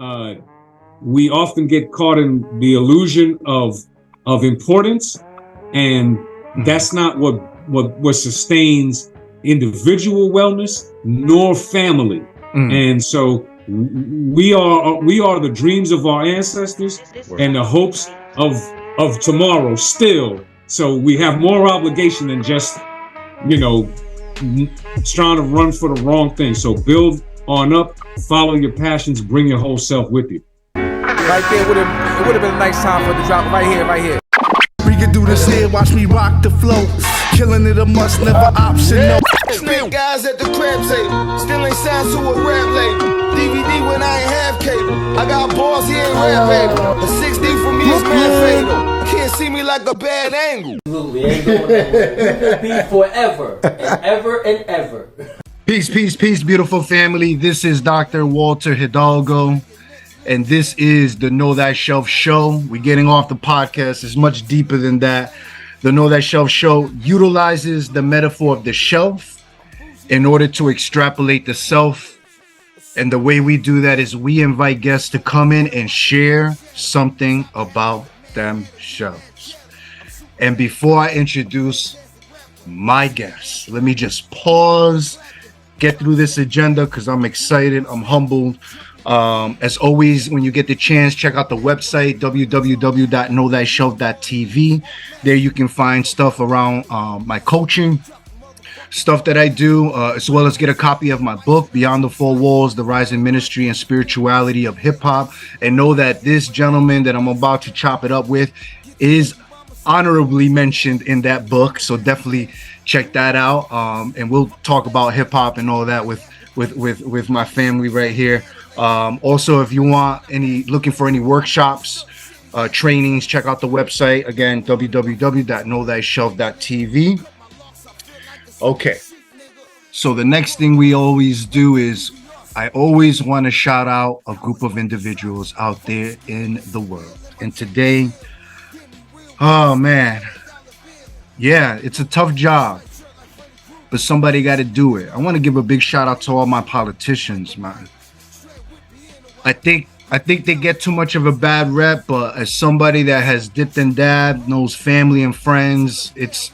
uh, we often get caught in the illusion of importance, and that's not what sustains individual wellness nor family. And so we are the dreams of our ancestors and the hopes of tomorrow still. So we have more obligation than just, trying to run for the wrong thing. So build on up, follow your passions, bring your whole self with you. Right there, it would have been a nice time for the drop. Right here. We can do this here, watch me rock the flow. Killing it a must, never optional. Spent guys at the crab table, still ain't signed to a rap label. DVD when I ain't have cable. I got balls, he ain't rap able. A 6D for me is mad fatal. Can't see me like a bad angle. Absolutely, ain't going nowhere. We will be forever and ever and ever. Peace, beautiful family. This is Dr. Walter Hidalgo, and this is the Know Thyself Show. We're getting off the podcast. It's much deeper than that. The Know Thyself Show utilizes the metaphor of the shelf in order to extrapolate the self. And the way we do that is we invite guests to come in and share something about themselves. And before I introduce my guests, let me just pause, get through this agenda because I'm excited, I'm humbled. As always, when you get the chance, check out the website, www.knowthyself.tv. There you can find stuff around my coaching, stuff that I do, as well as get a copy of my book, Beyond the Four Walls, The Rising Ministry and Spirituality of Hip Hop. And know that this gentleman that I'm about to chop it up with is honorably mentioned in that book. So definitely check that out. And we'll talk about hip hop and all that with my family right here. Also, if you want looking for any workshops, trainings, check out the website again, www.knowthyself.tv. Okay, so the next thing we always do is I always want to shout out a group of individuals out there in the world. And today, oh man, yeah, it's a tough job, but somebody got to do it. I want to give a big shout out to all my politicians, man. I think they get too much of a bad rep, but as somebody that has dipped and dabbed, knows family and friends, it's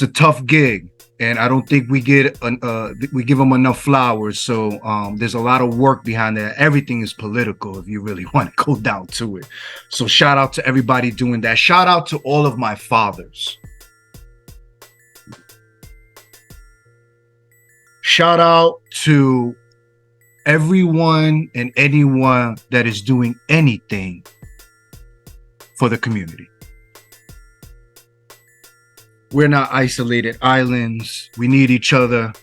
a tough gig, and I don't think we give them enough flowers. So there's a lot of work behind that. Everything is political if you really want to go down to it. So shout out to everybody doing that. Shout out to all of my fathers. Shout out to everyone and anyone that is doing anything for the community. We're not isolated islands. We need each other.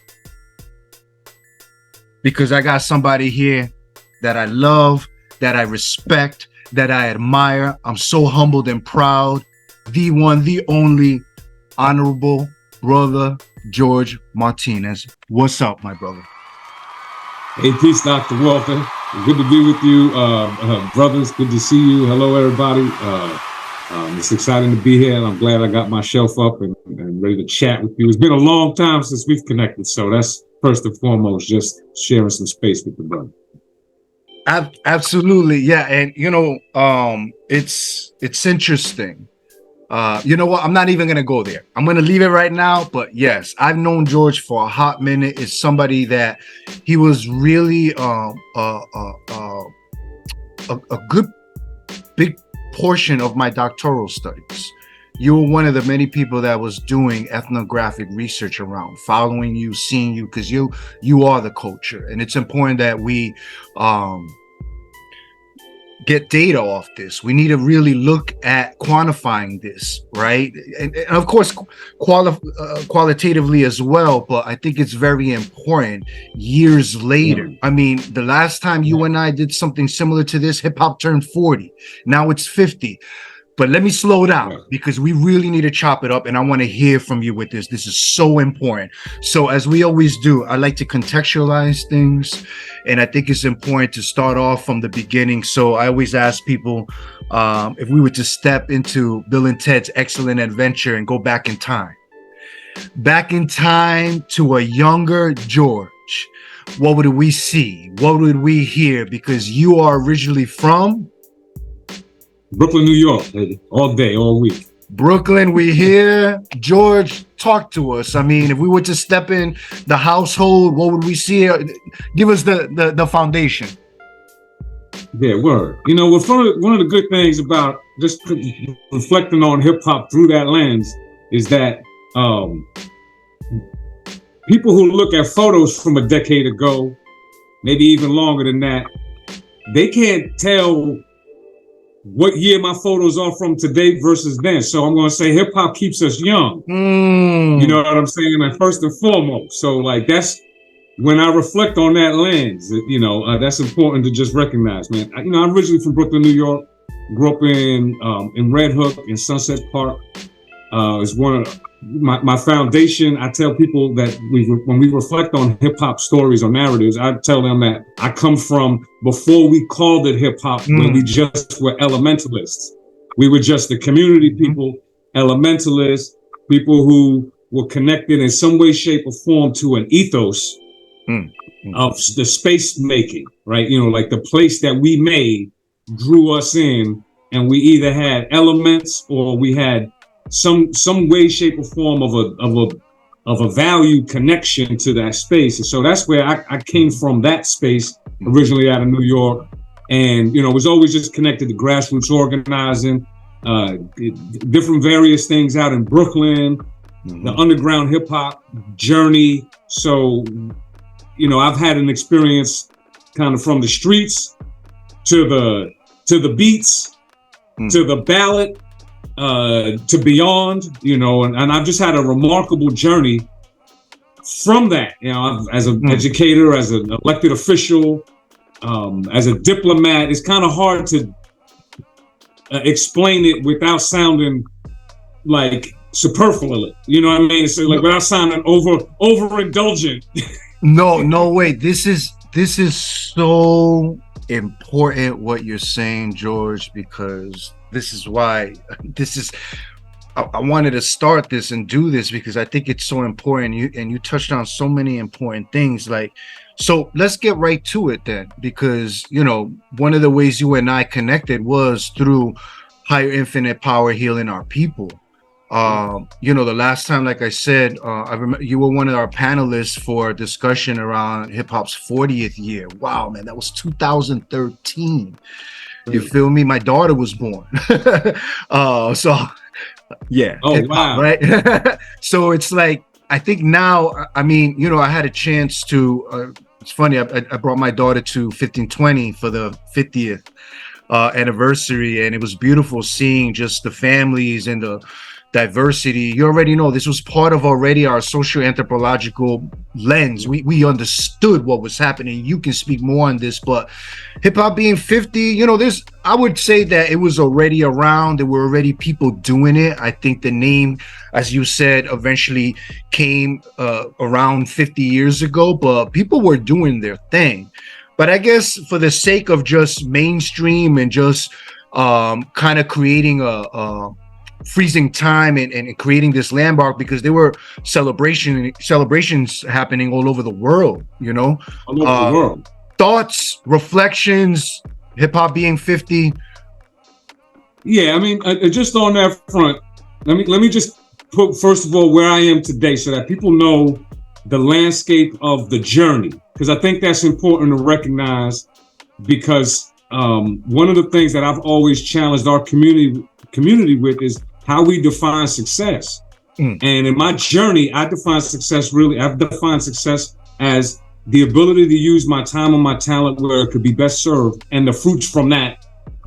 Because I got somebody here that I love, that I respect, that I admire. I'm so humbled and proud. The one, the only, Honorable Brother George Martinez. What's up, my brother? Hey, peace, Dr. Walter. Good to be with you, brothers. Good to see you. Hello, everybody. It's exciting to be here, and I'm glad I got my shelf up and ready to chat with you. It's been a long time since we've connected, so that's first and foremost, just sharing some space with the brother. Absolutely, yeah, and it's interesting. You know what? I'm not even gonna go there. I'm gonna leave it right now. But yes, I've known George for a hot minute. It's somebody that he was really a good big portion of my doctoral studies. You were one of the many people that was doing ethnographic research around, following you, seeing you, because you are the culture, and it's important that we get data off this. We need to really look at quantifying this, right? And of course, qualitatively as well, but I think it's very important years later. I mean, the last time you and I did something similar to this, hip hop turned 40. Now it's 50. But let me slow down because we really need to chop it up, and I want to hear from you with this. This is so important. So as we always do, I like to contextualize things, and I think it's important to start off from the beginning. So I always ask people if we were to step into Bill and Ted's Excellent Adventure and go back in time to a younger George, what would we see? What would we hear? Because you are originally from Brooklyn, New York, baby. All day, all week. Brooklyn, we here. George, talk to us. I mean, if we were to step in the household, what would we see? Give us the foundation. Yeah, word. You know, one of the good things about just reflecting on hip hop through that lens is that people who look at photos from a decade ago, maybe even longer than that, they can't tell what year my photos are from today versus then. So I'm going to say hip hop keeps us young. You know what I'm saying? And first and foremost. So like that's when I reflect on that lens, you know, that's important to just recognize, man. I'm originally from Brooklyn, New York. Grew up in Red Hook in Sunset Park. Is one of my foundation. I tell people that when we reflect on hip hop stories or narratives, I tell them that I come from before we called it hip hop, when we just were elementalists. We were just the community people, elementalists, people who were connected in some way, shape, or form to an ethos of the space making, right? You know, like the place that we made drew us in, and we either had elements or we had some way, shape, or form of a value connection to that space. And so that's where I came from, that space, originally out of New York. And, you know, was always just connected to grassroots organizing, different various things out in Brooklyn, the underground hip hop journey. So, you know, I've had an experience kind of from the streets to the beats, to the ballad, to beyond, you know, and I've just had a remarkable journey from that, you know, as an educator, as an elected official, as a diplomat. It's kind of hard to explain it without sounding like superfluous, you know what I mean? So like without sounding overindulgent. No way. This is so important what you're saying, George, because this is why I wanted to start this and do this, because I think it's so important. You touched on so many important things. Like, so let's get right to it then, because, you know, one of the ways you and I connected was through Higher Infinite Power Healing Our People. You know, the last time, like I said, I remember you were one of our panelists for a discussion around hip hop's 40th year. Wow, man, that was 2013. You feel me? My daughter was born. So yeah. Oh, wow. Right. So it's like, I think now, I mean, you know, I had a chance to, it's funny, I brought my daughter to 1520 for the 50th anniversary, and it was beautiful seeing just the families and the diversity. You already know this was part of already our social anthropological lens. We understood what was happening. You can speak more on this, but hip hop being 50, you know, I would say that it was already around. There were already people doing it. I think the name, as you said, eventually came around 50 years ago, but people were doing their thing. But I guess for the sake of just mainstream and just kind of creating a freezing time and creating this landmark, because there were celebrations happening all over the world, you know, all over the world. Thoughts, reflections, hip hop being 50. Yeah, I mean, just on that front, let me just put, first of all, where I am today, so that people know the landscape of the journey, because I think that's important to recognize, because one of the things that I've always challenged our community with is how we define success. And in my journey, I've defined success as the ability to use my time and my talent where it could be best served, and the fruits from that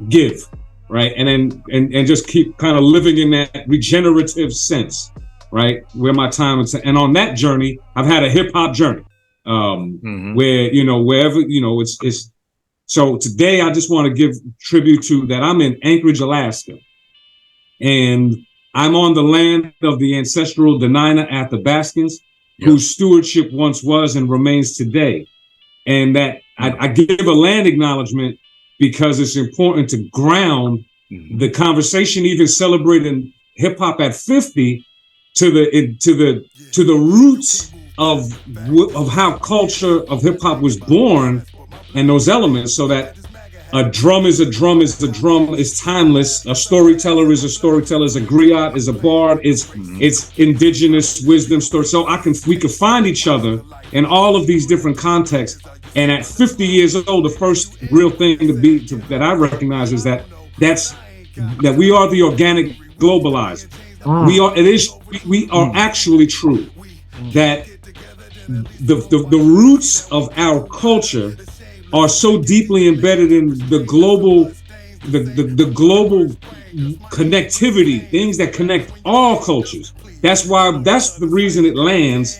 give, right? And then just keep kind of living in that regenerative sense, right? Where my time is, and on that journey, I've had a hip hop journey, where, you know, wherever, you know, it's. So today, I just want to give tribute to that. I'm in Anchorage, Alaska, and I'm on the land of the ancestral Denina Athabascans, whose stewardship once was and remains today. And that I give a land acknowledgement because it's important to ground the conversation, even celebrating hip hop at 50, to the roots of how culture of hip hop was born, and those elements, so that a drum is a drum is the drum is timeless. A storyteller is a storyteller. Is a griot is a bard. It's indigenous wisdom story. So we could find each other in all of these different contexts. And at 50 years old, the first real thing that I recognize is that we are the organic globalizer. We are actually true that the roots of our culture are so deeply embedded in the global connectivity, things that connect all cultures. That's the reason it lands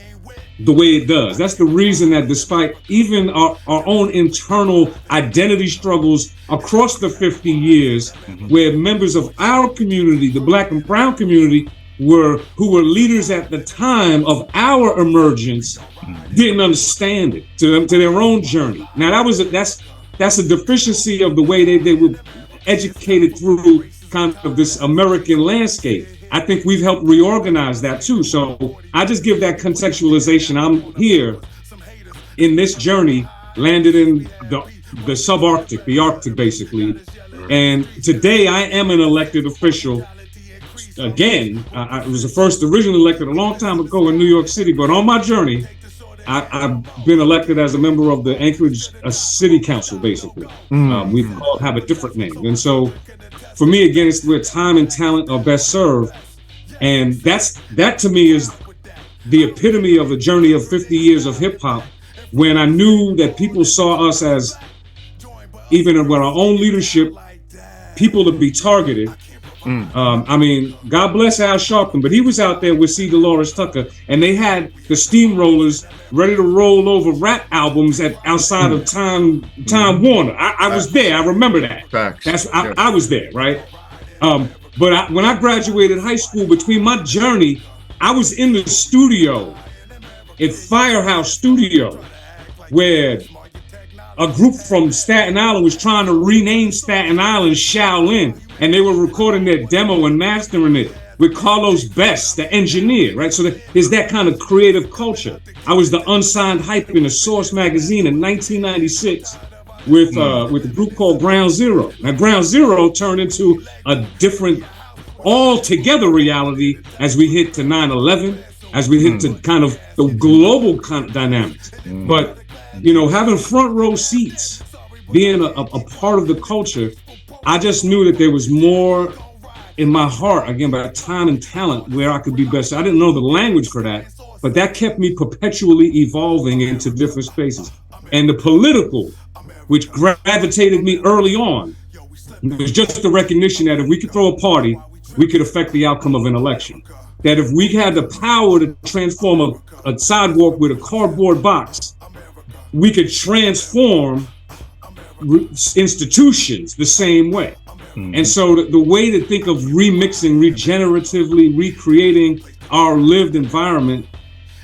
the way it does. That's the reason that despite even our own internal identity struggles across the 50 years, where members of our community, the Black and Brown community, who were leaders at the time of our emergence, didn't understand it to their own journey. Now that's a deficiency of the way they were educated through kind of this American landscape. I think we've helped reorganize that too. So I just give that contextualization. I'm here in this journey, landed in the subarctic, the Arctic basically. And today I am an elected official. Again, I was originally elected a long time ago in New York City, but on my journey, I've been elected as a member of the Anchorage City Council, basically. We have a different name. And so for me, again, it's where time and talent are best served. And that to me is the epitome of the journey of 50 years of hip hop, when I knew that people saw us as, even with our own leadership, people to be targeted. I mean, God bless Al Sharpton, but he was out there with C. Dolores Tucker, and they had the steamrollers ready to roll over rap albums outside of Time Warner. I was there. I remember that. Facts. I was there, right? But when I graduated high school, between my journey, I was in the studio at Firehouse Studio, where a group from Staten Island was trying to rename Staten Island Shaolin, and they were recording their demo and mastering it with Carlos Best, the engineer, right? So there's that kind of creative culture. I was the unsigned hype in a Source magazine in 1996 with a group called Ground Zero. Now, Ground Zero turned into a different, altogether reality as we hit to 9/11, as we hit to kind of the global kind of dynamics. But having front row seats, being a part of the culture, I just knew that there was more in my heart, again, about time and talent, where I could be best. I didn't know the language for that, but that kept me perpetually evolving into different spaces. And the political, which gravitated me early on, was just the recognition that if we could throw a party, we could affect the outcome of an election. That if we had the power to transform a sidewalk with a cardboard box, we could transform institutions the same way. And so the way to think of remixing, regeneratively recreating our lived environment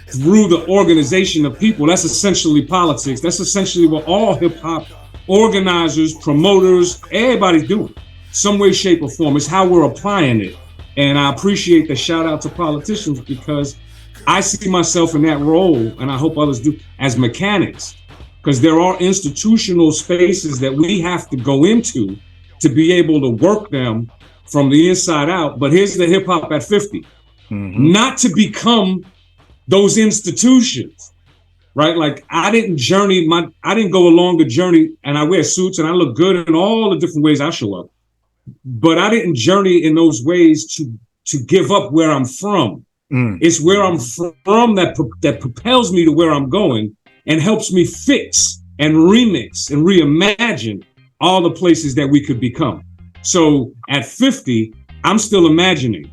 through the organization of people, that's essentially politics. That's essentially what all hip hop organizers, promoters, everybody's doing. Some way, shape, or form. It's how we're applying it. And I appreciate the shout out to politicians, because I see myself in that role, and I hope others do, as mechanics. Because there are institutional spaces that we have to go into to be able to work them from the inside out. But here's the hip hop at 50. Not to become those institutions, right? Like I didn't go along the journey, and I wear suits and I look good in all the different ways I show up. But I didn't journey in those ways to give up where I'm from. It's where I'm from that propels me to where I'm going, and helps me fix and remix and reimagine all the places that we could become. So at 50, I'm still imagining.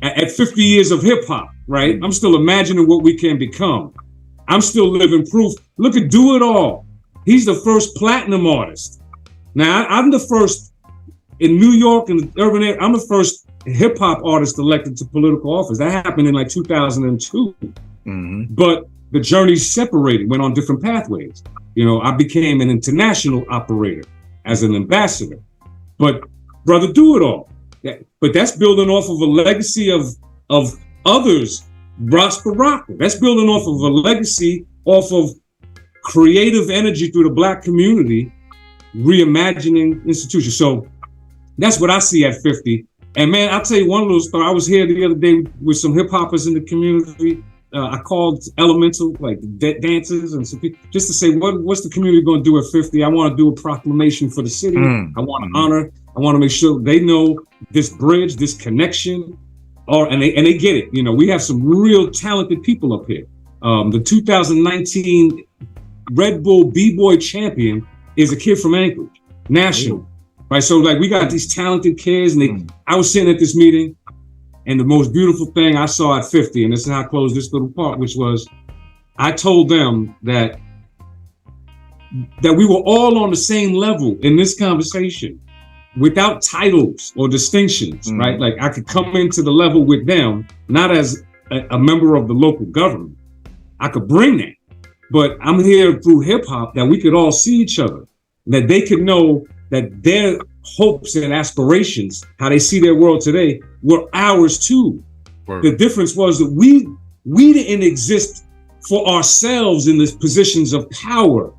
At 50 years of hip hop, right? I'm still imagining what we can become. I'm still living proof. Look at Do It All. He's the first platinum artist. Now, I'm the first in New York and the urban area. I'm the first hip hop artist elected to political office. That happened in like 2002. But the journey separated, went on different pathways. I became an international operator as an ambassador. But brother, Do It All. But that's building off of a legacy of others Prosper Rocker. That's building off of a legacy, off of creative energy through the Black community, reimagining institutions. So that's what I see at 50. And man, I'll tell you one little story. I was here the other day with some hip hoppers in the community. I called elemental, like dancers and some people, just to say, what's the community going to do at 50? I want to do a proclamation for the city. I want to honor. I want to make sure they know this bridge, this connection, and they get it. You know, we have some real talented people up here. The 2019 Red Bull B-Boy champion is a kid from Anchorage, national. Right, so like we got these talented kids, and I was sitting at this meeting, and the most beautiful thing I saw at 50, and this is how I closed this little part, which was I told them that we were all on the same level in this conversation, without titles or distinctions, right? Like I could come into the level with them, not as a member of the local government. I could bring that, but I'm here through hip hop that we could all see each other, that they could know that their hopes and aspirations, how they see their world today, were ours too. Word. The difference was that we didn't exist for ourselves in the positions of power,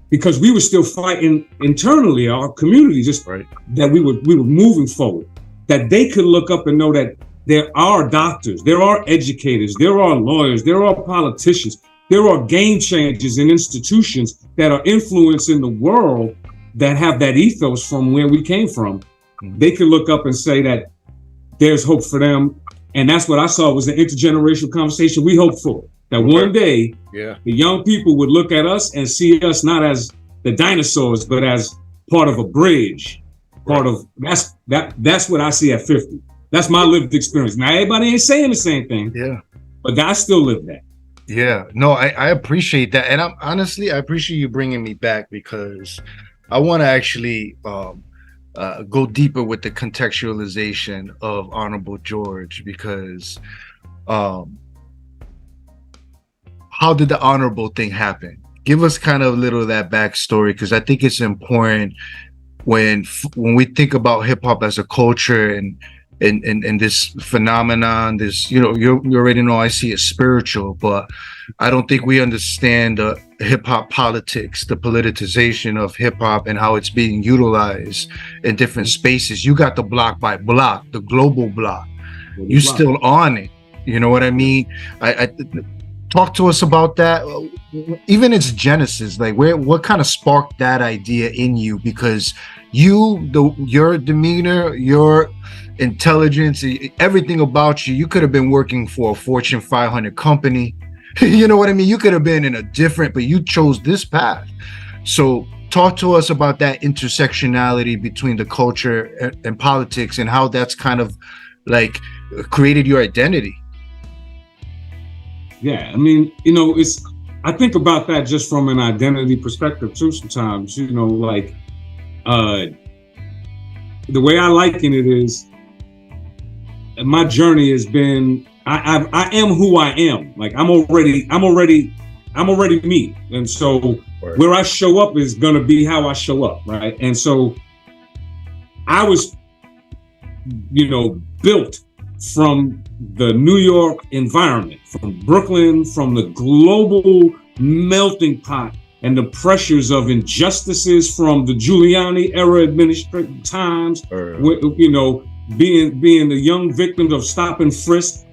because we were still fighting internally, our community, just that we were moving forward. That they could look up and know that there are doctors, there are educators, there are lawyers, there are politicians, there are game changers in institutions that are influencing the world, that have that ethos from where we came from. They could look up and say that there's hope for them. And that's what I saw was the intergenerational conversation we hoped for. That one day, the young people would look at us and see us not as the dinosaurs, but as part of a bridge. Part of that's what I see at 50. That's my lived experience. Now everybody ain't saying the same thing. Yeah. But I still live that. Yeah. No, I appreciate that. And I appreciate you bringing me back, because I want to actually go deeper with the contextualization of Honorable George, because how did the honorable thing happen? Give us kind of a little of that backstory, because I think it's important when we think about hip hop as a culture and this phenomenon, this, you know, you already know I see it spiritual, but I don't think we understand the hip hop politics, the politicization of hip hop and how it's being utilized in different spaces. You got the block by block, the global block. You still on it. You know what I mean? I talk to us about that. Even its genesis, like what kind of sparked that idea in you? Because your demeanor, your intelligence, everything about you could have been working for a Fortune 500 company. You know what I mean? You could have been in a different, but you chose this path. So talk to us about that intersectionality between the culture and politics, and how that's kind of like created your identity. Yeah, I mean, you know, I think about that just from an identity perspective too sometimes, you know, like the way I liken it is, my journey has been, I am who I am. Like I'm already me. And so where I show up is gonna be how I show up, right? And so I was, you know, built from the New York environment, from Brooklyn, from the global melting pot and the pressures of injustices from the Giuliani era administrative times, you know, being the young victim of stop and frisk,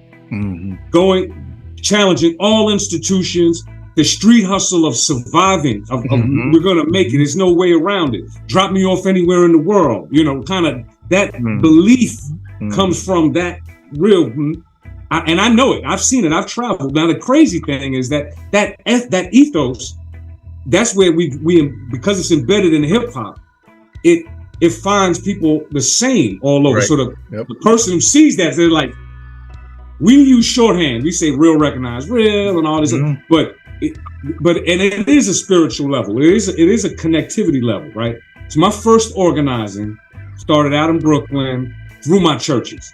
challenging all institutions, the street hustle of surviving, of we're gonna make it, there's no way around it. Drop me off anywhere in the world, you know, kind of that belief comes from that real, and I know it, I've seen it, I've traveled. Now the crazy thing is that ethos, that's where we because it's embedded in hip hop, it finds people the same all over. Right. So the person who sees that, they're like, we use shorthand. We say real, recognize real, and all this. But it is a spiritual level. It is a connectivity level, right? So my first organizing started out in Brooklyn through my churches,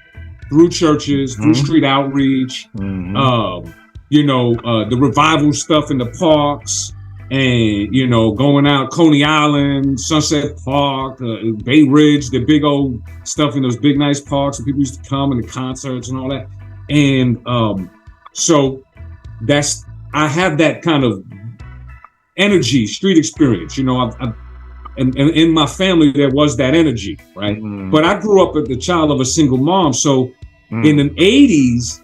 through street outreach, you know, the revival stuff in the parks. And, you know, going out Coney Island, Sunset Park, Bay Ridge, the big old stuff in those big, nice parks where people used to come and the concerts and all that. And So I have that kind of energy, street experience. You know, and in my family there was that energy, right? But I grew up as the child of a single mom. So in the 80s,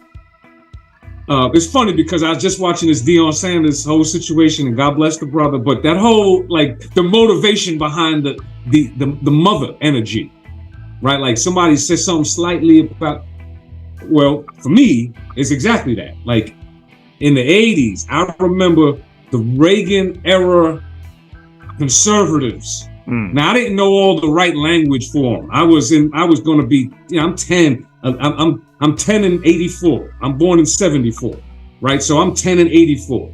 it's funny because I was just watching this Deion Sanders whole situation, and God bless the brother. But that whole, like, the motivation behind the mother energy, right? Like, somebody said something slightly about, well, for me, it's exactly that. Like, in the 80s, I remember the Reagan era conservatives. Now, I didn't know all the right language for them. I was going to be, I'm 10. I'm 10 in 84. I'm born in 74, right? So I'm 10 in 84.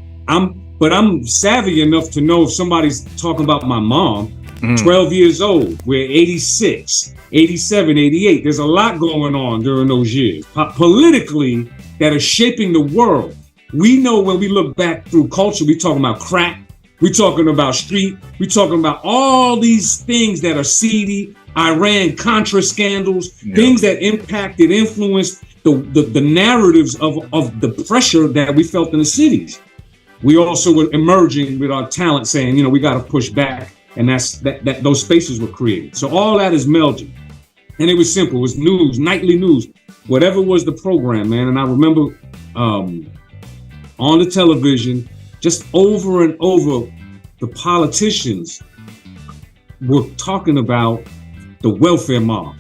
But I'm savvy enough to know if somebody's talking about my mom, 12 years old, we're 86, 87, 88. There's a lot going on during those years politically that are shaping the world. We know when we look back through culture, we're talking about crack, we're talking about street, we're talking about all these things that are seedy, Iran-Contra scandals, things that impacted, influenced the narratives of the pressure that we felt in the cities. We also were emerging with our talent saying, you know, we got to push back, and that those spaces were created. So all that is melded. And it was simple. It was news, nightly news, whatever was the program, man. And I remember on the television, just over and over, the politicians were talking about the welfare mom.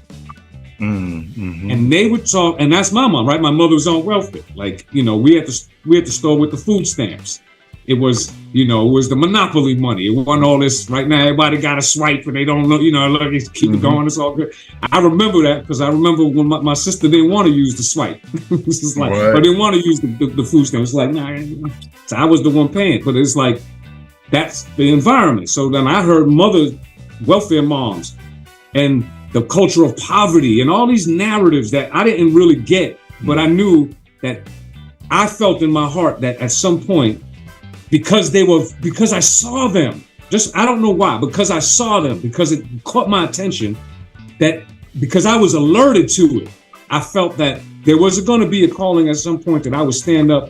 And they would talk, and that's my mom, right? My mother was on welfare. Like, you know, we had to store with the food stamps. It was, you know, it was the monopoly money. It wasn't all this. Right now, everybody got a swipe, and they don't know, you know, look, keep it going. It's all good. I remember that because I remember when my sister didn't want to use the swipe. This is like, but didn't want to use the food stamps. It's like, nah. So I was the one paying, but it's like, that's the environment. So then I heard welfare moms, and the culture of poverty, and all these narratives that I didn't really get, but I knew that I felt in my heart that at some point, because I saw them, I don't know why, because I saw them, because it caught my attention, that because I was alerted to it, I felt that there was going to be a calling at some point that I would stand up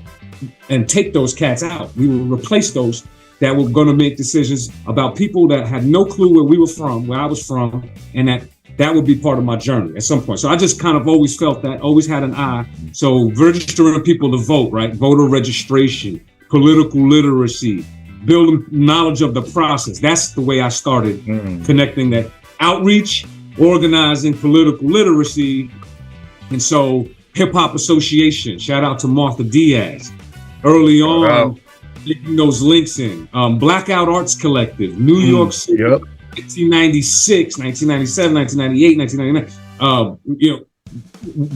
and take those cats out. We would replace those that were going to make decisions about people that had no clue where I was from, and that would be part of my journey at some point. So I just kind of always felt that, always had an eye. So registering people to vote, right? Voter registration, political literacy, building knowledge of the process. That's the way I started connecting that outreach, organizing, political literacy. And so Hip Hop Association, shout out to Martha Diaz. Early on, getting those links in. Blackout Arts Collective, New York City, 1996, 1997, 1998, 1999, you know,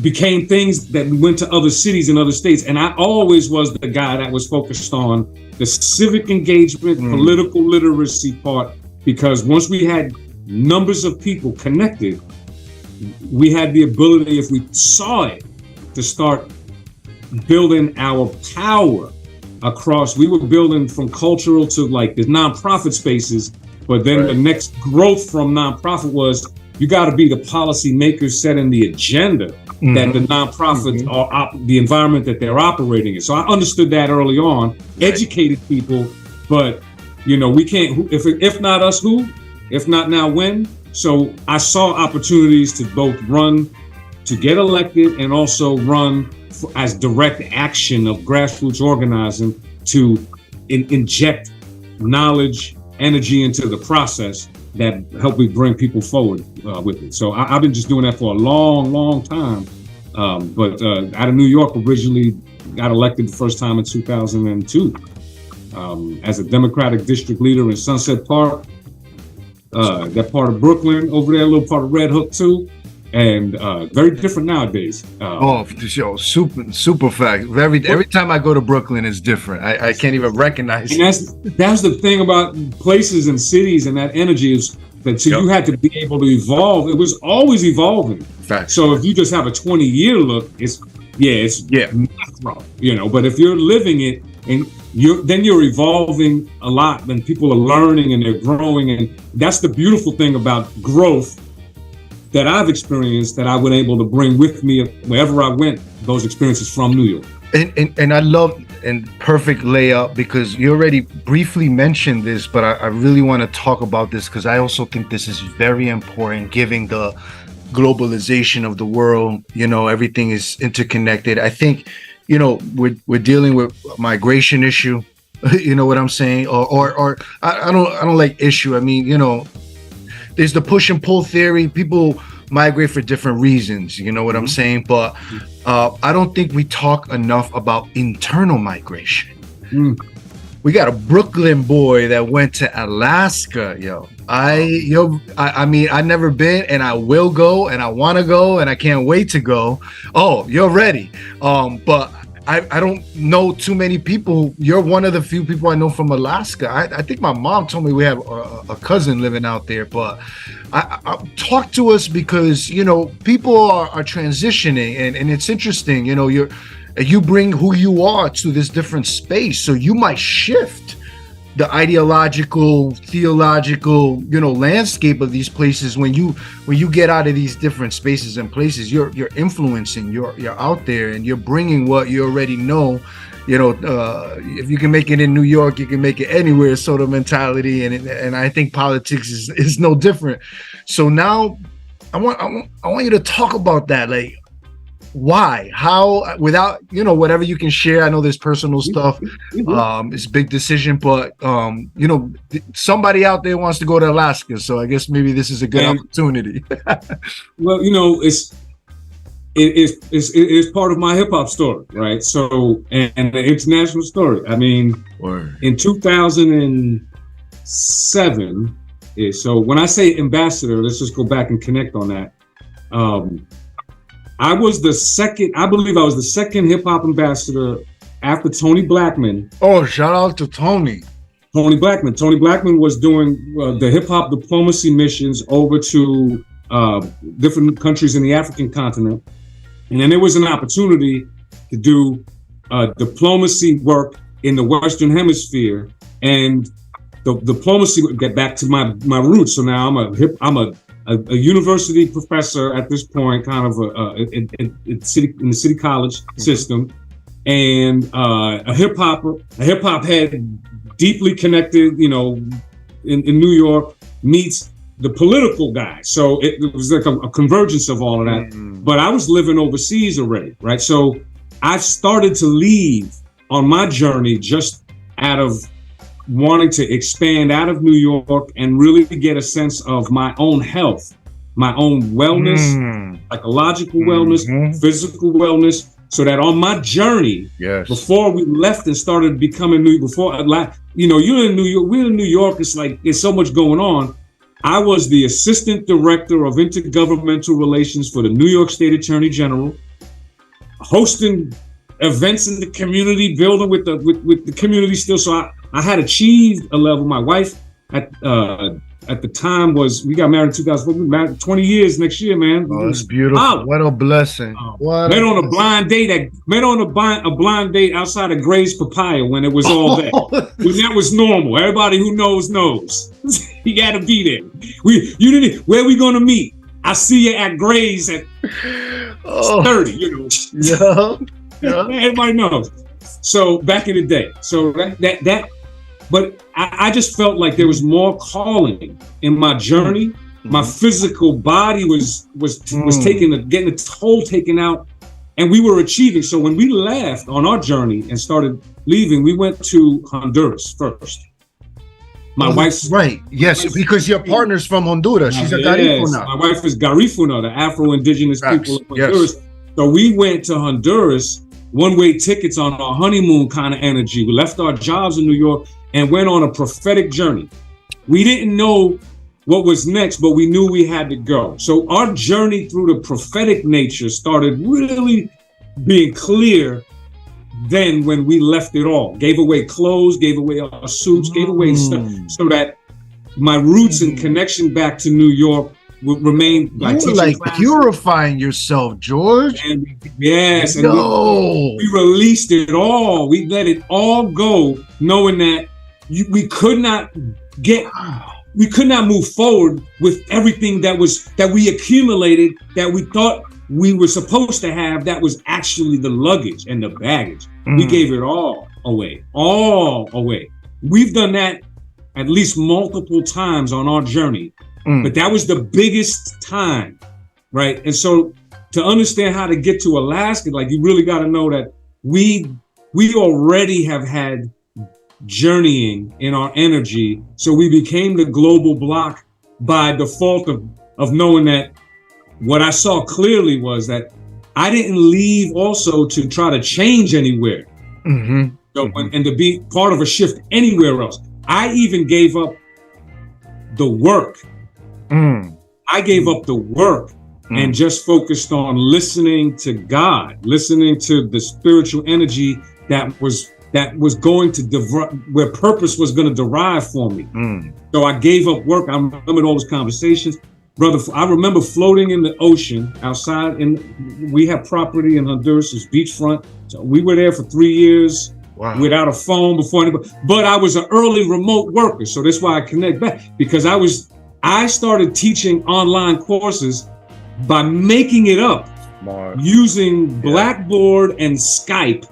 became things that went to other cities and other states. And I always was the guy that was focused on the civic engagement, political literacy part, because once we had numbers of people connected, we had the ability, if we saw it, to start building our power across. We were building from cultural to like the nonprofit spaces. But then the next growth from nonprofit was, you got to be the policy makers setting the agenda that the nonprofits are the environment that they're operating in. So I understood that early on, educated people, but you know, we can't, if not us, who? If not now, when? So I saw opportunities to both run to get elected and also run as direct action of grassroots organizing to inject knowledge, energy into the process that helped me bring people forward with it. So I've been just doing that for a long, long time. But out of New York, originally got elected the first time in 2002 as a Democratic district leader in Sunset Park, that part of Brooklyn over there, a little part of Red Hook too. And very different nowadays. Super fact. Every time I go to Brooklyn, it's different. I can't even recognize it. And that's the thing about places and cities and that energy is that you had to be able to evolve. It was always evolving. Fact. So if you just have a 20-year look, it's macro, you know. But if you're living it and you're evolving a lot, and people are learning and they're growing, and that's the beautiful thing about growth that I've experienced, that I was able to bring with me wherever I went, those experiences from New York. And I love and perfect layup because you already briefly mentioned this, but I really want to talk about this because I also think this is very important, given the globalization of the world. You know, everything is interconnected. I think, you know, we're dealing with a migration issue. You know what I'm saying? Or I don't like issue. I mean, you know, there's the push and pull theory. People migrate for different reasons, you know what I'm saying? But I don't think we talk enough about internal migration. We got a Brooklyn boy that went to Alaska, yo. I mean, I've never been, and I will go, and I want to go, and I can't wait to go. Oh, you're ready. But I don't know too many people. You're one of the few people I know from Alaska. I think my mom told me we have a cousin living out there, but I talk to us because, you know, people are transitioning and it's interesting. You know, you bring who you are to this different space. So you might shift the ideological, theological, you know, landscape of these places when you get out of these different spaces and places. You're influencing, you're out there, and you're bringing what you already know. You know, if you can make it in New York, you can make it anywhere, sort of mentality. And I think politics is no different. So now I want you to talk about that, like, why, how, without, you know, whatever you can share. I know there's personal stuff. It's a big decision, but you know, somebody out there wants to go to Alaska, so I guess maybe this is a good opportunity. Well, you know, it is part of my hip hop story, right? So, and the international story. I mean, in 2007, so when I say ambassador, let's just go back and connect on that. I believe I was the second hip hop ambassador after Tony Blackman. Oh, shout out to Tony. Tony Blackman was doing the hip hop diplomacy missions over to different countries in the African continent. And then there was an opportunity to do diplomacy work in the Western Hemisphere. And the diplomacy would get back to my roots. So now I'm a university professor at this point, kind of in the city college system, and a hip hop head, deeply connected, you know, in New York, meets the political guy. So it was like a convergence of all of that. But I was living overseas already, right? So I started to leave on my journey just out of wanting to expand out of New York and really get a sense of my own health, my own wellness, psychological wellness, physical wellness, so that on my journey, before we left and started becoming you know, you're in New York, we're in New York, it's like, there's so much going on. I was the assistant director of intergovernmental relations for the New York State Attorney General, hosting events in the community, building with the community still. So I had achieved a level. My wife at the time we got married in 2004. We married 20 years next year, man. Oh, that's beautiful. Wow. What a blessing. Met on a blind date outside of Gray's Papaya when it was all there. When that was normal. Everybody who knows. You gotta be there. Where we gonna meet? I see you at Gray's at 30, you know. Yeah. Everybody knows. So back in the day. So but I just felt like there was more calling in my journey. My physical body was getting a toll taken out, and we were achieving. So when we left on our journey and started leaving, we went to Honduras first. My wife's right. Yes, because your partner's from Honduras. She's a Garifuna. My wife is Garifuna, the Afro-Indigenous people of Honduras. Yes. So we went to Honduras, one-way tickets on our honeymoon kind of energy. We left our jobs in New York and went on a prophetic journey. We didn't know what was next, but we knew we had to go. So our journey through the prophetic nature started really being clear then when we left it all. Gave away clothes, gave away our suits, gave away stuff, so that my roots and connection back to New York would remain. You were like purifying yourself, George. And yes, and we released it all. We let it all go, knowing that we could not move forward with everything that we accumulated, that we thought we were supposed to have, that was actually the luggage and the baggage. We gave it all away. We've done that at least multiple times on our journey, but that was the biggest time, right? And so to understand how to get to Alaska, like, you really got to know that we already have had journeying in our energy. So we became the global block by default of knowing that what I saw clearly was that I didn't leave also to try to change anywhere. So, and to be part of a shift anywhere else. I even gave up the work. I gave up the work and just focused on listening to God, listening to the spiritual energy that was going to where purpose was going to derive for me. So I gave up work. I remember all those conversations. Brother, I remember floating in the ocean outside, and we have property in Honduras, it's beachfront. So we were there for 3 years without a phone before anybody. But I was an early remote worker, so that's why I connect back, because I started teaching online courses by making it up, using Blackboard and Skype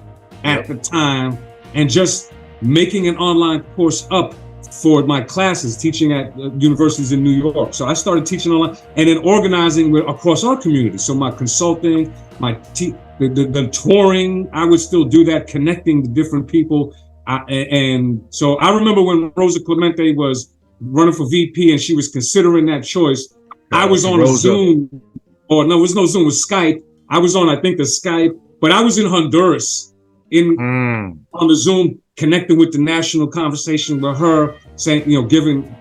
at the time, and just making an online course up for my classes, teaching at universities in New York. So I started teaching online and then organizing across our community. So my consulting, the touring, I would still do that, connecting the different people. And so I remember when Rosa Clemente was running for VP and she was considering that choice, I was on a Zoom, or no, it was no Zoom, it was Skype. I was on, I think, the Skype, but I was in Honduras on the Zoom, connecting with the national conversation with her, saying, giving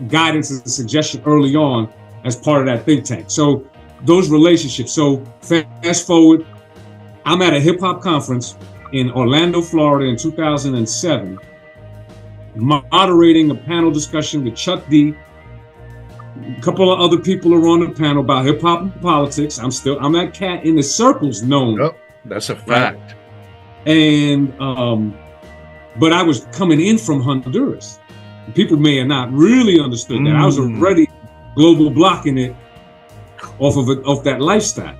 guidance and suggestion early on as part of that think tank. So those relationships. So fast forward, I'm at a hip hop conference in Orlando, Florida in 2007, moderating a panel discussion with Chuck D. A couple of other people are on the panel about hip hop and politics. I'm that cat in the circles known. Yep, that's a fact. Right? And but I was coming in from Honduras. People may have not really understood that. I was already global blocking it off that lifestyle.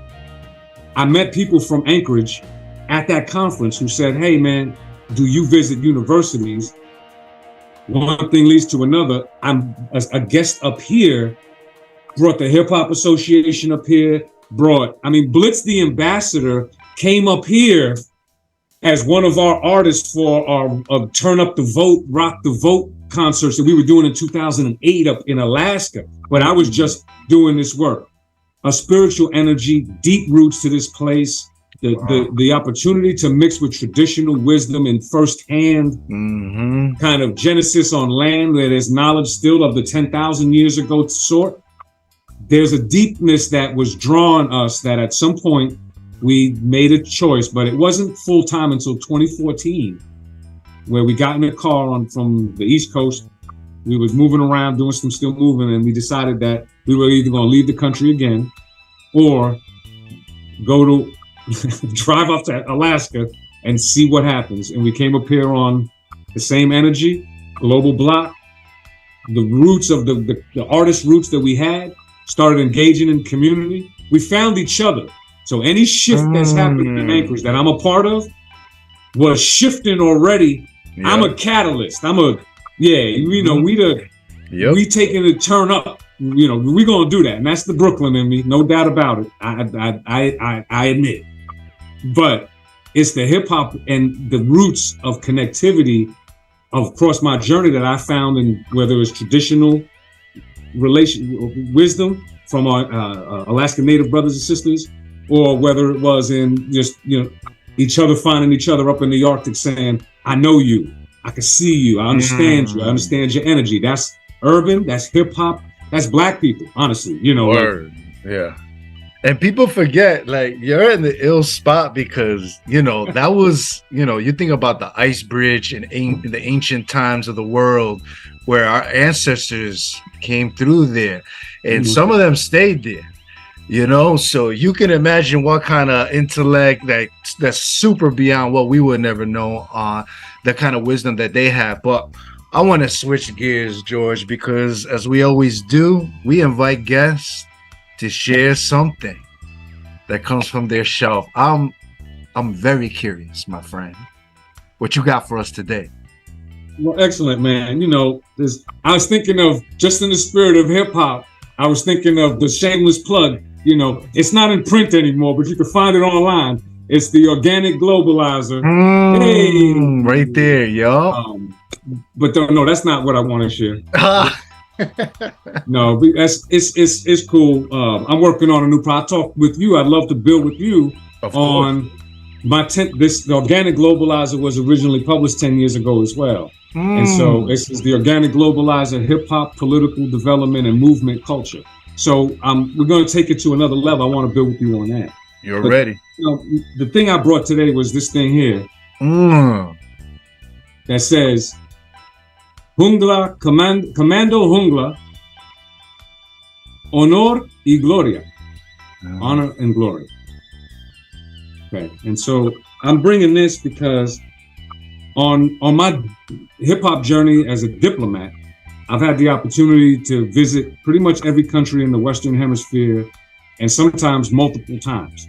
I met people from Anchorage at that conference who said, "Hey man, do you visit universities?" One thing leads to another. I'm a guest up here, brought the Hip Hop Association up here, Blitz the Ambassador came up here as one of our artists for our Turn Up the Vote, Rock the Vote concerts that we were doing in 2008 up in Alaska. But I was just doing this work. A spiritual energy, deep roots to this place, the opportunity to mix with traditional wisdom and firsthand kind of genesis on land where there's knowledge still of the 10,000 years ago sort. There's a deepness that was drawing us that at some point we made a choice, but it wasn't full time until 2014, where we got in a car from the East Coast. We was moving around, doing some still moving, and we decided that we were either going to leave the country again or go to drive up to Alaska and see what happens. And we came up here on the same energy, global block, the roots of the artist roots that we had, started engaging in community. We found each other. So any shift that's happened in Anchorage that I'm a part of was shifting already. Yeah. I'm a catalyst. We taking a turn up. We're gonna do that, and that's the Brooklyn in me, no doubt about it. I admit, but it's the hip hop and the roots of connectivity across my journey that I found in whether it's traditional wisdom from our Alaska Native brothers and sisters, or whether it was in just each other finding each other up in the Arctic saying, "I know you, I can see you, I understand you, I understand your energy." That's urban, that's hip hop, that's Black people, honestly. Word. Yeah. And people forget, like, you're in the ill spot because, that was, you think about the ice bridge in the ancient times of the world where our ancestors came through there, and some of them stayed there, so you can imagine what kind of intellect that's super beyond what we would never know, the kind of wisdom that they have. But I want to switch gears, George, because as we always do, we invite guests to share something. that comes from their shelf. I'm very curious, my friend. What you got for us today? Well, excellent, man. You know, I was thinking of, just in the spirit of hip hop, I was thinking of the shameless plug. You know, it's not in print anymore, but you can find it online. It's the Organic Globalizer. Hey, right there, yo. But no, that's not what I want to share. No, it's cool. I'm working on a new project. I talked with you. I'd love to build with you on the Organic Globalizer was originally published 10 years ago as well. And so this is the Organic Globalizer, hip hop, political development, and movement culture. So we're going to take it to another level. I want to build with you on that. You're ready. You know, the thing I brought today was this thing here that says, Jungla, Commando Jungla, Honor y Gloria. Honor and glory. Okay, and so I'm bringing this because on my hip hop journey as a diplomat, I've had the opportunity to visit pretty much every country in the Western Hemisphere, and sometimes multiple times.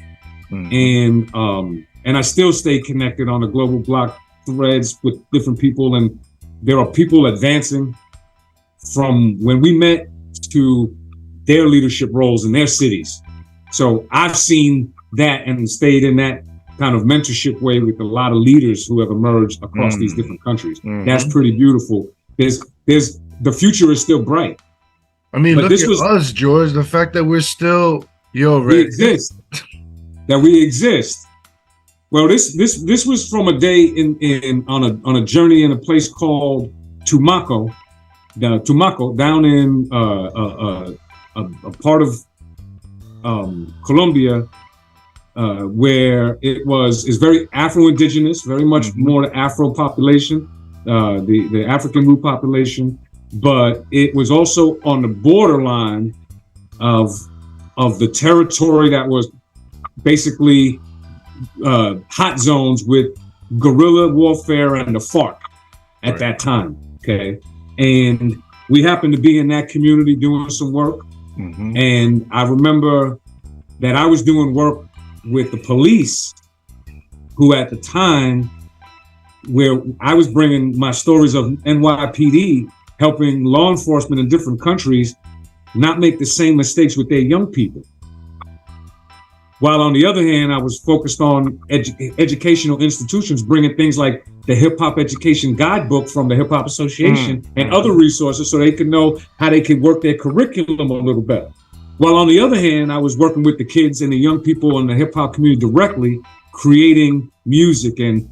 And I still stay connected on the global block threads with different people, and there are people advancing from when we met to their leadership roles in their cities. So I've seen that and stayed in that kind of mentorship way with a lot of leaders who have emerged across these different countries. That's pretty beautiful. There's the future is still bright. I mean, but look at us, George. The fact that we're still we exist. That we exist. Well, this was from a day on a journey in a place called Tumaco, down in a part of Colombia, where is very Afro-Indigenous, very much more the Afro population, the African root population, but it was also on the borderline of the territory that was basically hot zones with guerrilla warfare and the FARC at that time. Okay, and we happened to be in that community doing some work. And I remember that I was doing work with the police, who at the time, where I was bringing my stories of NYPD, helping law enforcement in different countries not make the same mistakes with their young people. While on the other hand, I was focused on educational institutions, bringing things like the Hip Hop Education Guidebook from the Hip Hop Association and other resources so they could know how they could work their curriculum a little better. While on the other hand, I was working with the kids and the young people in the hip hop community directly, creating music and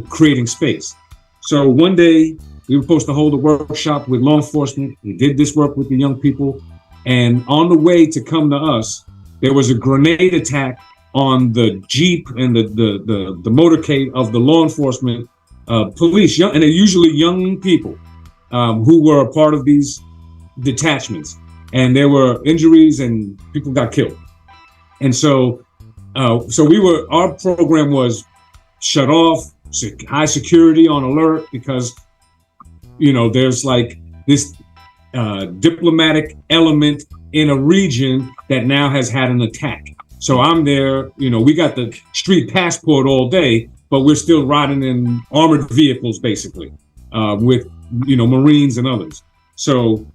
creating space. So one day we were supposed to hold a workshop with law enforcement. We did this work with the young people, and on the way to come to us, there was a grenade attack on the Jeep and the motorcade of the law enforcement police, and they're usually young people who were a part of these detachments. And there were injuries and people got killed. And so our program was shut off, high security on alert, because, you know, there's like this diplomatic element in a region that now has had an attack. So I'm there, you know, we got the street passport all day, but we're still riding in armored vehicles, basically, with, you know, Marines and others. So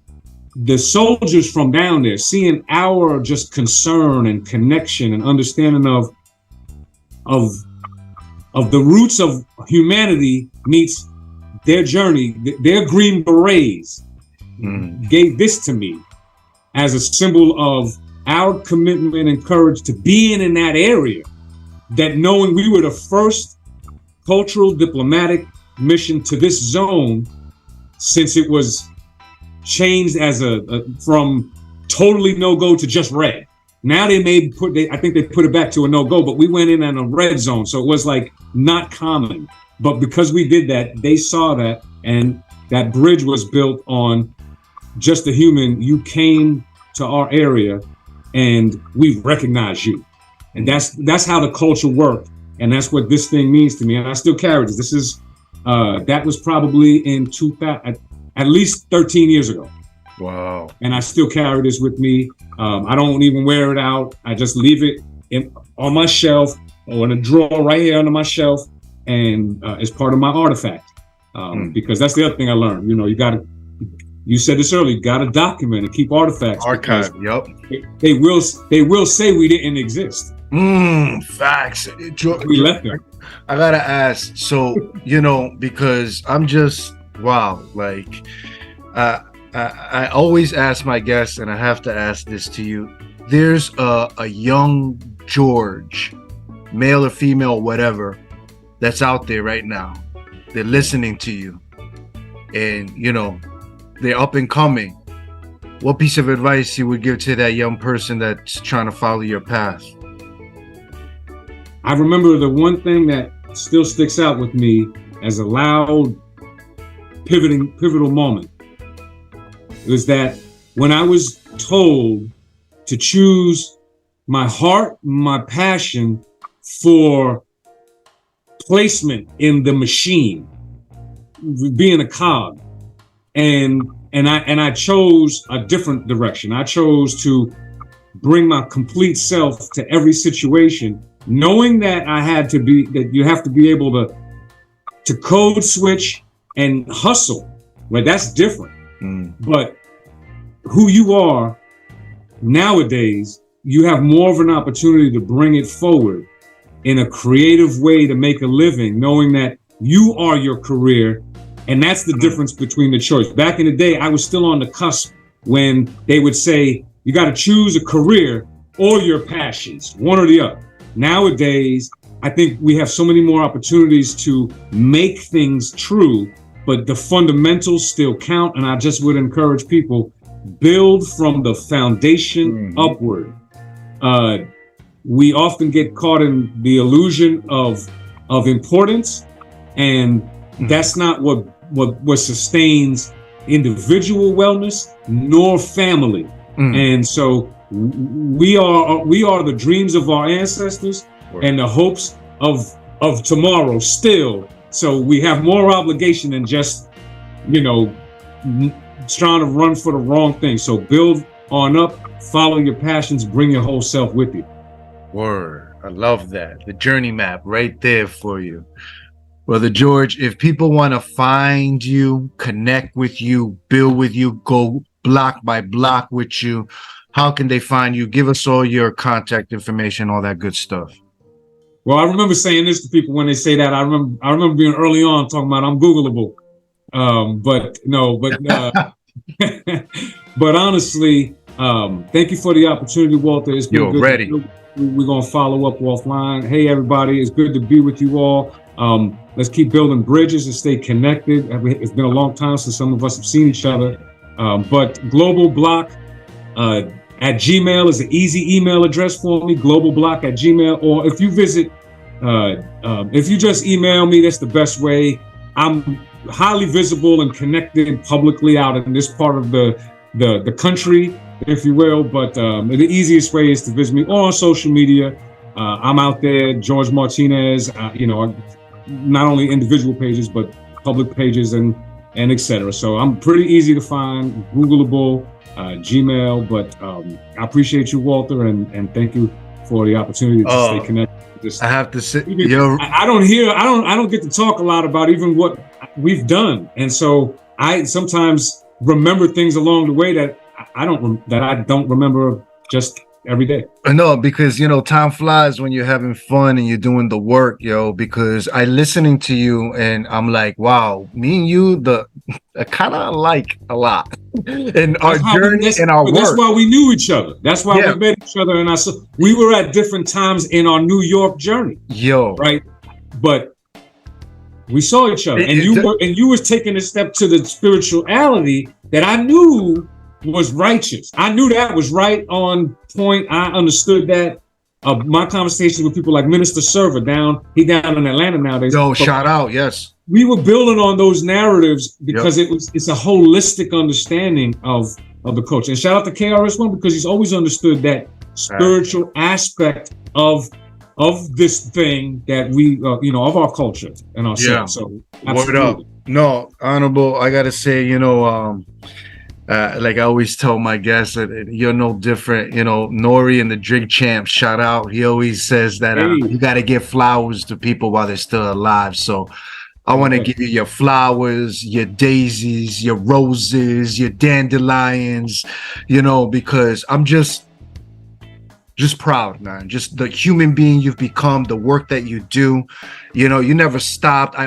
the soldiers from down there, seeing our just concern and connection and understanding of the roots of humanity meets their journey, their Green Berets gave this to me as a symbol of our commitment and courage to being in that area, that knowing we were the first cultural diplomatic mission to this zone since it was changed as from totally no-go to just red. Now I think they put it back to a no-go, but we went in on a red zone. So it was like not common. But because we did that, they saw that, and that bridge was built on just the human. You came to our area and we recognize you. And that's how the culture worked. And that's what this thing means to me. And I still carry this. This is, that was probably in 2000, at least 13 years ago. Wow. And I still carry this with me. I don't even wear it out. I just leave it on my shelf or in a drawer right here under my shelf, and as part of my artifact. Because that's the other thing I learned. You said this earlier, you got to document and keep artifacts. Archive, yep. They will say we didn't exist. Facts. We left them. I gotta ask, so, because I'm just, wow, like, I always ask my guests, and I have to ask this to you. There's a young George, male or female, whatever, that's out there right now. They're listening to you, and, they're up and coming. What piece of advice you would give to that young person that's trying to follow your path? I remember the one thing that still sticks out with me as a loud, pivotal moment was that when I was told to choose my heart, my passion for placement in the machine, being a cog, and I chose a different direction. I chose to bring my complete self to every situation, knowing that you have to be able to code switch and hustle. Well, that's different. But who you are nowadays, you have more of an opportunity to bring it forward in a creative way to make a living, knowing that you are your career. And that's the difference between the choice. Back in the day, I was still on the cusp when they would say, you got to choose a career or your passions, one or the other. Nowadays, I think we have so many more opportunities to make things true, but the fundamentals still count. And I just would encourage people, build from the foundation upward. We often get caught in the illusion of importance, and that's not what sustains individual wellness nor family. And so we are the dreams of our ancestors and the hopes of tomorrow still. So we have more obligation than just, trying to run for the wrong thing. So build on up, follow your passions, bring your whole self with you. Word. I love that. The journey map right there for you. Brother George, if people want to find you, connect with you, build with you, go block by block with you, how can they find you? Give us all your contact information, all that good stuff. Well, I remember saying this to people when they say that. I remember being early on talking about I'm Googleable. But honestly, thank you for the opportunity, Walter. It's been good. Ready. We're going to follow up offline. Hey, everybody, it's good to be with you all. Let's keep building bridges and stay connected. It's been a long time since some of us have seen each other. But Global Block at Gmail is an easy email address for me, globalblock@gmail. Or if you visit, if you just email me, that's the best way. I'm highly visible and connected publicly out in this part of the country, if you will. But the easiest way is to visit me or on social media. I'm out there, George Martinez, not only individual pages, but public pages and etc. So I'm pretty easy to find, Googleable, Gmail, but I appreciate you, Walter, and thank you for the opportunity to stay connected. I have to say, I don't get to talk a lot about even what we've done. And so I sometimes remember things along the way that I don't remember just every day. No, because time flies when you're having fun and you're doing the work, because I listening to you and I'm like, wow, me and you I kind of like a lot in our journey and our work. That's why we knew each other. That's why we met each other, and we were at different times in our New York journey. Right, but we saw each other, and you were taking a step to the spirituality that I knew was righteous. I knew that was right on point. I understood that. My conversations with people like Minister Server down in Atlanta nowadays. Shout out, yes. We were building on those narratives because it's a holistic understanding of the culture. And shout out to KRS-One because he's always understood that spiritual aspect of this thing that we of our culture and ourselves. So word up. No, Honorable, I gotta say, Like I always tell my guests that you're no different. You know, Nori and the Drink Champ, shout out. He always says that Hey. you got to give flowers to people while they're still alive. So I want to give you your flowers, your daisies, your roses, your dandelions, you know, because I'm just proud, man. Just the human being you've become, the work that you do. You know, you never stopped.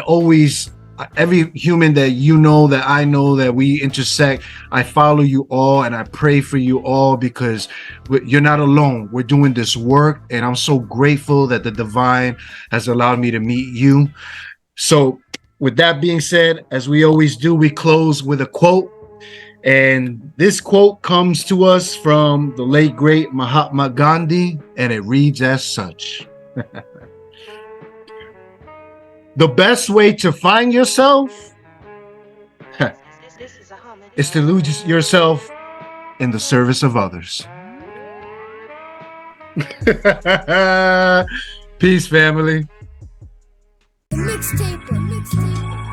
Every human that you know, that I know, that we intersect, I follow you all and I pray for you all, because you're not alone. We're doing this work, and I'm so grateful that the divine has allowed me to meet you. So with that being said, as we always do, we close with a quote. And this quote comes to us from the late, great Mahatma Gandhi, and it reads as such. The best way to find yourself is to lose yourself in the service of others. Peace, family. Mixtaper.